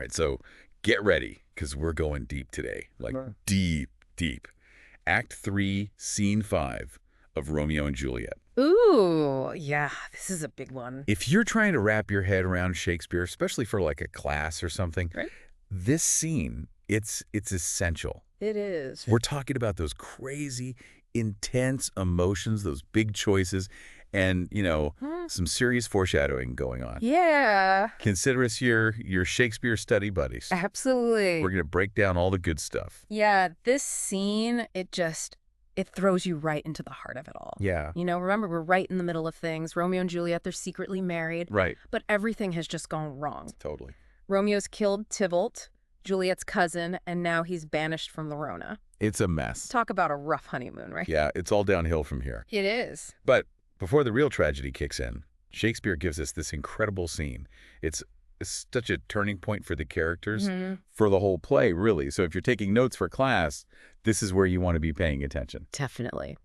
right, so get ready, because we're going deep today. Like, deep, deep. Act 3, Scene 5 of Romeo and Juliet. Ooh, yeah, this is a big one. If you're trying to wrap your head around Shakespeare, especially for like a class or something, Right? this scene, it's essential. It is. We're talking about those crazy, intense emotions, those big choices, and, some serious foreshadowing going on. Yeah. Consider us your Shakespeare study buddies. Absolutely. We're going to break down all the good stuff. Yeah, this scene, it throws you right into the heart of it all. Yeah. Remember, we're right in the middle of things. Romeo and Juliet, they're secretly married. Right. But everything has just gone wrong. Totally. Romeo's killed Tybalt, Juliet's cousin, and now he's banished from Verona. It's a mess. Talk about a rough honeymoon, right? Yeah, it's all downhill from here. It is. But before the real tragedy kicks in, Shakespeare gives us this incredible scene. It's such a turning point for the characters, for the whole play, really. So if you're taking notes for class, this is where you want to be paying attention. Definitely.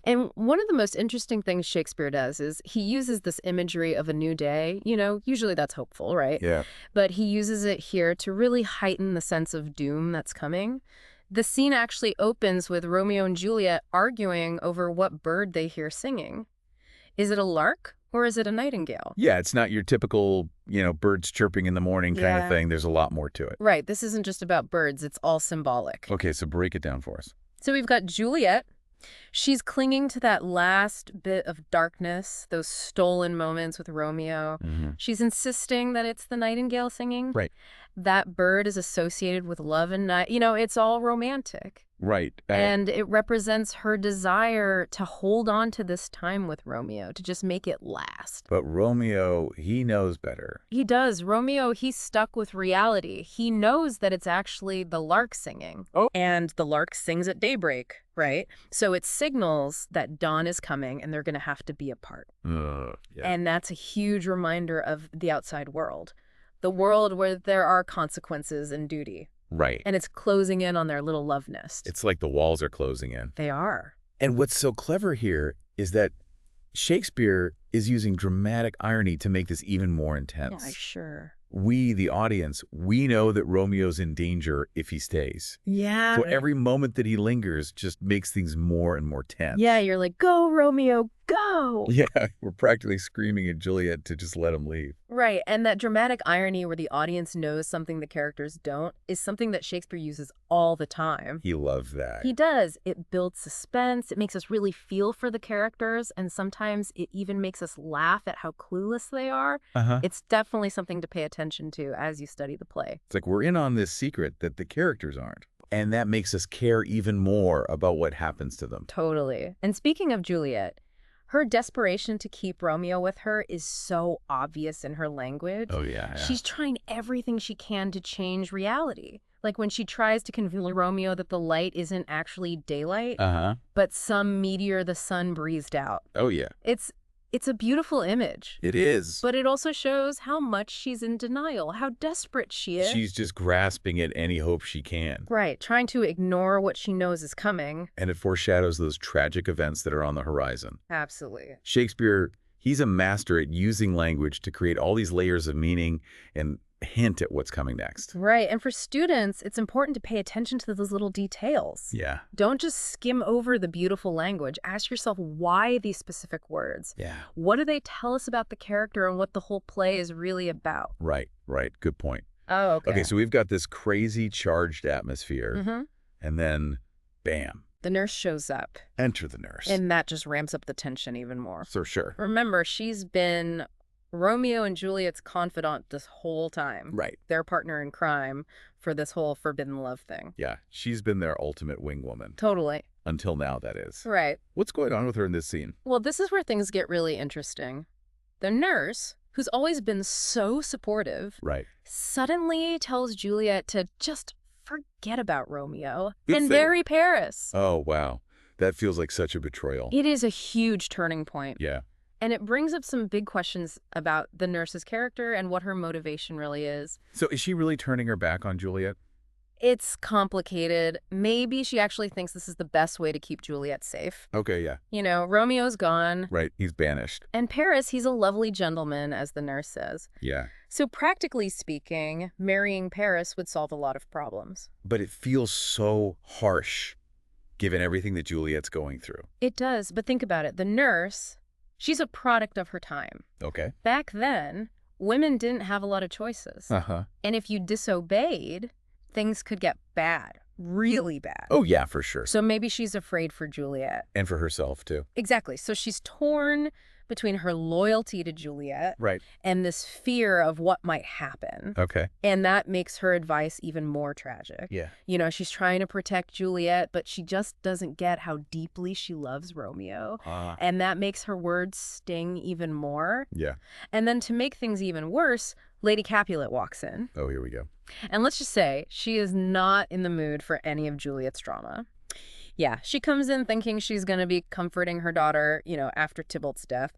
And one of the most interesting things Shakespeare does is he uses this imagery of a new day. Usually that's hopeful, right? Yeah. But he uses it here to really heighten the sense of doom that's coming. The scene actually opens with Romeo and Juliet arguing over what bird they hear singing. Is it a lark or is it a nightingale? Yeah, it's not your typical, birds chirping in the morning kind of thing. There's a lot more to it. Right. This isn't just about birds. It's all symbolic. Okay, so break it down for us. So we've got Juliet. She's clinging to that last bit of darkness, those stolen moments with Romeo. She's insisting that it's the nightingale singing. Right. That bird is associated with love and night. It's all romantic. Right. And it represents her desire to hold on to this time with Romeo, to just make it last. But Romeo, he knows better. He does. Romeo, he's stuck with reality. He knows that it's actually the lark singing. Oh. And the lark sings at daybreak, right? So it signals that dawn is coming and they're going to have to be apart. Yeah. And that's a huge reminder of the outside world. The world where there are consequences and duty. Right. And it's closing in on their little love nest. It's like the walls are closing in. They are. And what's so clever here is that Shakespeare is using dramatic irony to make this even more intense. Yeah, sure. We, the audience, we know that Romeo's in danger if he stays. Yeah. So every moment that he lingers just makes things more and more tense. Yeah, you're like, go, Romeo, go. Yeah, we're practically screaming at Juliet to just let him leave. Right, and that dramatic irony where the audience knows something the characters don't is something that Shakespeare uses all the time. He loves that. He does. It builds suspense. It makes us really feel for the characters, and sometimes it even makes us laugh at how clueless they are. It's definitely something to pay attention to as you study the play. It's like we're in on this secret that the characters aren't. And that makes us care even more about what happens to them. Totally. And speaking of Juliet, her desperation to keep Romeo with her is so obvious in her language. Oh, yeah. She's trying everything she can to change reality. Like when she tries to convince Romeo that the light isn't actually daylight, but some meteor the sun breathed out. Oh, yeah. It's a beautiful image. It is. But it also shows how much she's in denial, how desperate she is. She's just grasping at any hope she can. Right, trying to ignore what she knows is coming. And it foreshadows those tragic events that are on the horizon. Absolutely. Shakespeare, he's a master at using language to create all these layers of meaning and hint at what's coming next. Right, and for students, it's important to pay attention to those little details. Yeah. Don't just skim over the beautiful language. Ask yourself, why these specific words? Yeah. What do they tell us about the character and what the whole play is really about? Right. Good point. Oh, okay. Okay, so we've got this crazy charged atmosphere, and then, bam. The nurse shows up. Enter the nurse. And that just ramps up the tension even more. For sure. Remember, she's been Romeo and Juliet's confidant this whole time. Right. Their partner in crime for this whole forbidden love thing. Yeah, she's been their ultimate wing woman. Totally. Until now, that is. Right. What's going on with her in this scene? Well, this is where things get really interesting. The nurse, who's always been so supportive, right, suddenly tells Juliet to just forget about Romeo Good and thing. marry Paris. Oh, wow. That feels like such a betrayal. It is a huge turning point. Yeah. And it brings up some big questions about the nurse's character and what her motivation really is. So is she really turning her back on Juliet? It's complicated. Maybe she actually thinks this is the best way to keep Juliet safe. Okay, yeah. Romeo's gone. Right, he's banished. And Paris, he's a lovely gentleman, as the nurse says. Yeah. So practically speaking, marrying Paris would solve a lot of problems. But it feels so harsh, given everything that Juliet's going through. It does, but think about it. The nurse, she's a product of her time. Okay. Back then, women didn't have a lot of choices. Uh-huh. And if you disobeyed, things could get bad, really bad. Oh, yeah, for sure. So maybe she's afraid for Juliet. And for herself, too. Exactly. So she's torn between her loyalty to Juliet Right. and this fear of what might happen. Okay. And that makes her advice even more tragic. Yeah. She's trying to protect Juliet, but she just doesn't get how deeply she loves Romeo. And that makes her words sting even more. Yeah. And then to make things even worse, Lady Capulet walks in. Oh, here we go. And let's just say she is not in the mood for any of Juliet's drama. Yeah, she comes in thinking she's going to be comforting her daughter, after Tybalt's death.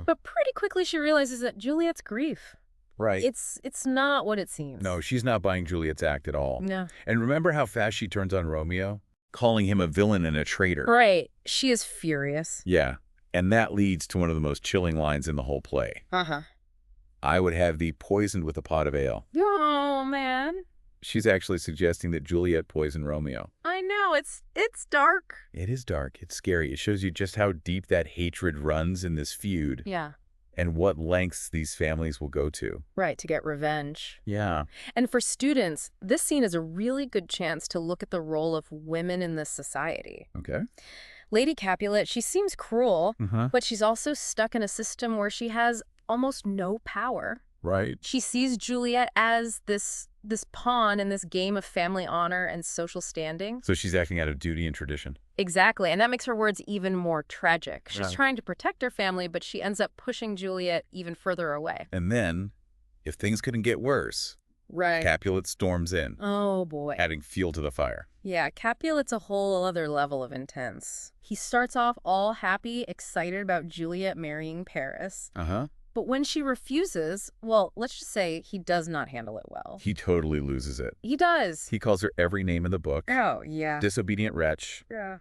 But pretty quickly she realizes that Juliet's grief, Right. it's not what it seems. No, she's not buying Juliet's act at all. No. And remember how fast she turns on Romeo? Calling him a villain and a traitor. Right. She is furious. Yeah. And that leads to one of the most chilling lines in the whole play. Uh-huh. I would have thee poisoned with a pot of ale. Oh, man. She's actually suggesting that Juliet poison Romeo. I know. It's dark. It is dark. It's scary. It shows you just how deep that hatred runs in this feud. Yeah. And what lengths these families will go to. Right, to get revenge. Yeah. And for students, this scene is a really good chance to look at the role of women in this society. Okay. Lady Capulet, she seems cruel, Uh-huh. but she's also stuck in a system where she has almost no power. Right. She sees Juliet as this pawn in this game of family honor and social standing. So she's acting out of duty and tradition. Exactly, and that makes her words even more tragic. She's Right. trying to protect her family, but she ends up pushing Juliet even further away. And then, if things couldn't get worse, Right. Capulet storms in, Oh, boy. adding fuel to the fire. Yeah, Capulet's a whole other level of intense. He starts off all happy, excited about Juliet marrying Paris. Uh-huh. But when she refuses, well, let's just say he does not handle it well. He totally loses it. He does. He calls her every name in the book. Oh, yeah. Disobedient wretch, Yeah.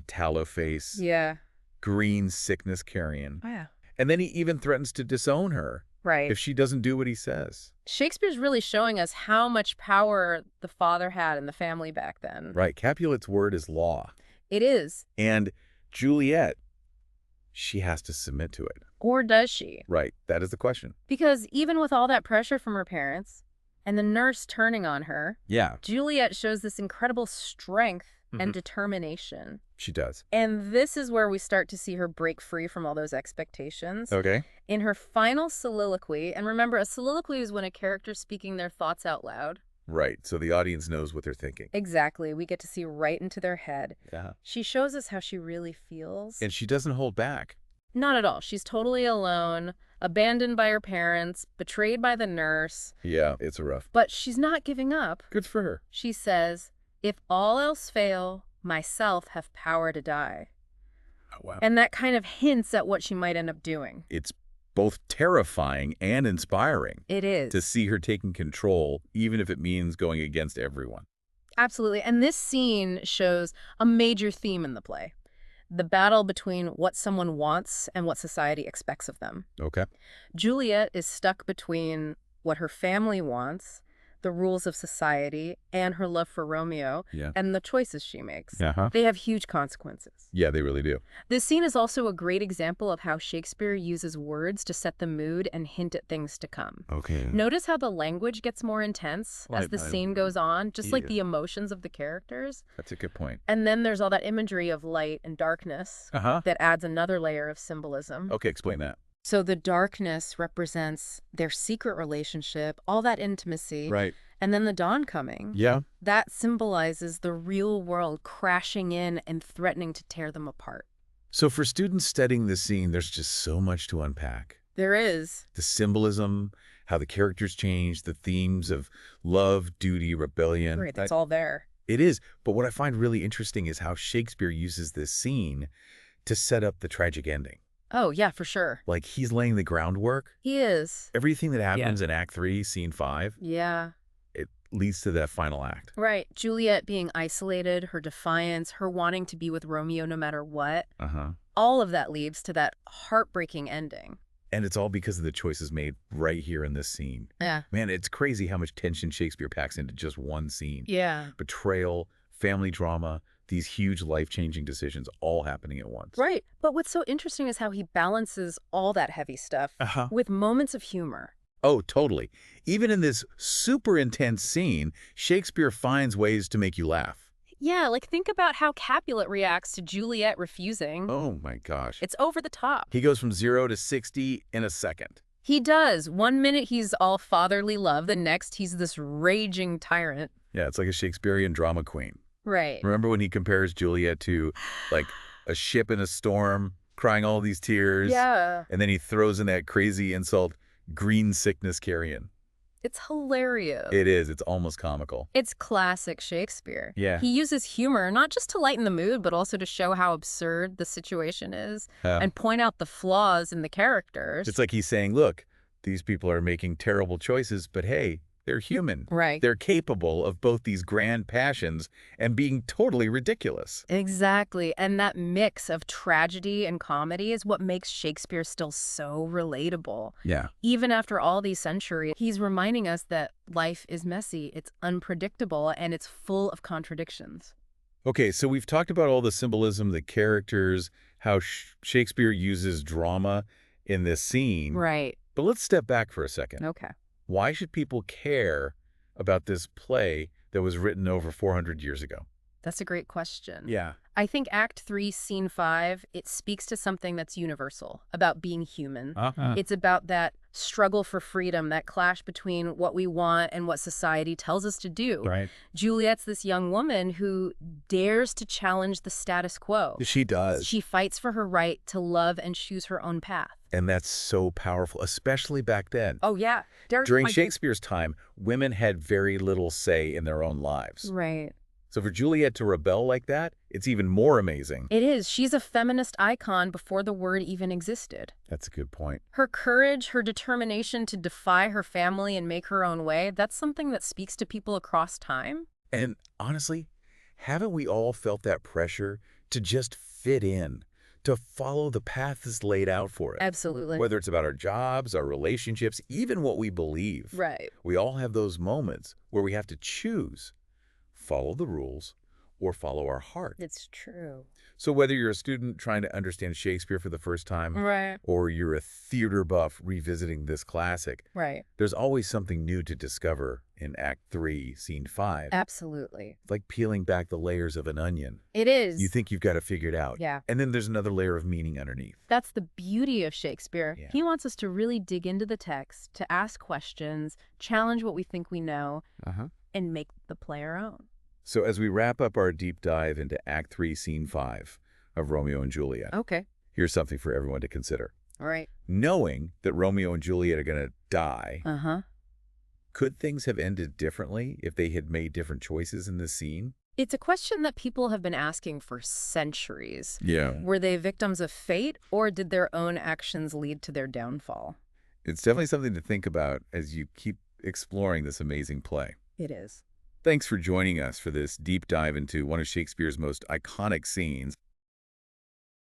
tallow face, Yeah. green sickness carrion. Oh, yeah. And then he even threatens to disown her Right. if she doesn't do what he says. Shakespeare's really showing us how much power the father had in the family back then. Right. Capulet's word is law. It is. And Juliet, she has to submit to it. Or does she? Right. That is the question. Because even with all that pressure from her parents and the nurse turning on her, Yeah, Juliet shows this incredible strength and determination. she does. And this is where we start to see her break free from all those expectations. Okay. In her final soliloquy, and remember, a soliloquy is when a character's speaking their thoughts out loud. Right. So the audience knows what they're thinking. Exactly. We get to see right into their head. Yeah. She shows us how she really feels. And she doesn't hold back. Not at all. She's totally alone, abandoned by her parents, betrayed by the nurse. Yeah, it's rough. But she's not giving up. Good for her. She says, "If all else fail, myself have power to die." Oh, wow. And that kind of hints at what she might end up doing. It's both terrifying and inspiring It is. to see her taking control, even if it means going against everyone. Absolutely. And this scene shows a major theme in the play. The battle between what someone wants and what society expects of them. Okay. Juliet is stuck between what her family wants, the rules of society, and her love for Romeo, Yeah. and the choices she makes. Uh-huh. They have huge consequences. Yeah, they really do. This scene is also a great example of how Shakespeare uses words to set the mood and hint at things to come. Okay. Notice how the language gets more intense as the scene goes on, just like yeah. the emotions of the characters. That's a good point. And then there's all that imagery of light and darkness Uh-huh. that adds another layer of symbolism. Okay, explain that. So the darkness represents their secret relationship, all that intimacy. Right. And then the dawn coming. Yeah. That symbolizes the real world crashing in and threatening to tear them apart. So for students studying this scene, there's just so much to unpack. There is. The symbolism, how the characters change, the themes of love, duty, rebellion. Right, that's all there. It is. But what I find really interesting is how Shakespeare uses this scene to set up the tragic ending. Oh, yeah, for sure. Like he's laying the groundwork. He is. Everything that happens in Act 3, Scene 5, Yeah. it leads to that final act. Right. Juliet being isolated, her defiance, her wanting to be with Romeo no matter what. Uh-huh. All of that leads to that heartbreaking ending. And it's all because of the choices made right here in this scene. Yeah. Man, it's crazy how much tension Shakespeare packs into just one scene. Yeah. Betrayal, family drama, these huge life-changing decisions all happening at once. Right. But what's so interesting is how he balances all that heavy stuff with moments of humor. Oh, totally. Even in this super intense scene, Shakespeare finds ways to make you laugh. Yeah, like think about how Capulet reacts to Juliet refusing. Oh my gosh. It's over the top. He goes from 0 to 60 in a second. He does. One minute he's all fatherly love, the next he's this raging tyrant. Yeah, it's like a Shakespearean drama queen. Right. Remember when he compares Juliet to, like, a ship in a storm, crying all these tears? Yeah. And then he throws in that crazy insult, green sickness carrion. It's hilarious. It is. It's almost comical. It's classic Shakespeare. Yeah. He uses humor not just to lighten the mood, but also to show how absurd the situation is and point out the flaws in the characters. It's like he's saying, look, these people are making terrible choices, but hey, they're human. Right. They're capable of both these grand passions and being totally ridiculous. Exactly. And that mix of tragedy and comedy is what makes Shakespeare still so relatable. Yeah. Even after all these centuries, he's reminding us that life is messy, it's unpredictable, and it's full of contradictions. Okay, so we've talked about all the symbolism, the characters, how Shakespeare uses drama in this scene. Right. But let's step back for a second. Okay. Why should people care about this play that was written over 400 years ago? That's a great question. Yeah. I think Act 3, Scene 5, it speaks to something that's universal, about being human. It's about that struggle for freedom, that clash between what we want and what society tells us to do. Right. Juliet's this young woman who dares to challenge the status quo. She does. She fights for her right to love and choose her own path. And that's so powerful, especially back then. Oh, yeah. During Shakespeare's time, women had very little say in their own lives. Right. So for Juliet to rebel like that, it's even more amazing. It is. She's a feminist icon before the word even existed. That's a good point. Her courage, her determination to defy her family and make her own way, that's something that speaks to people across time. And honestly, haven't we all felt that pressure to just fit in, to follow the path that's laid out for it? Absolutely. Whether it's about our jobs, our relationships, even what we believe. Right. We all have those moments where we have to choose, follow the rules or follow our heart. It's true. So whether you're a student trying to understand Shakespeare for the first time, Right. or you're a theater buff revisiting this classic, Right. there's always something new to discover in Act 3, Scene 5. Absolutely. It's like peeling back the layers of an onion. It is. You think you've got it figured out. Yeah. And then there's another layer of meaning underneath. That's the beauty of Shakespeare. Yeah. He wants us to really dig into the text, to ask questions, challenge what we think we know, and make the play our own. So as we wrap up our deep dive into Act 3, Scene 5 of Romeo and Juliet, Okay. here's something for everyone to consider. All right. Knowing that Romeo and Juliet are going to die, could things have ended differently if they had made different choices in this scene? It's a question that people have been asking for centuries. Yeah. Were they victims of fate, or did their own actions lead to their downfall? It's definitely something to think about as you keep exploring this amazing play. It is. Thanks for joining us for this deep dive into one of Shakespeare's most iconic scenes.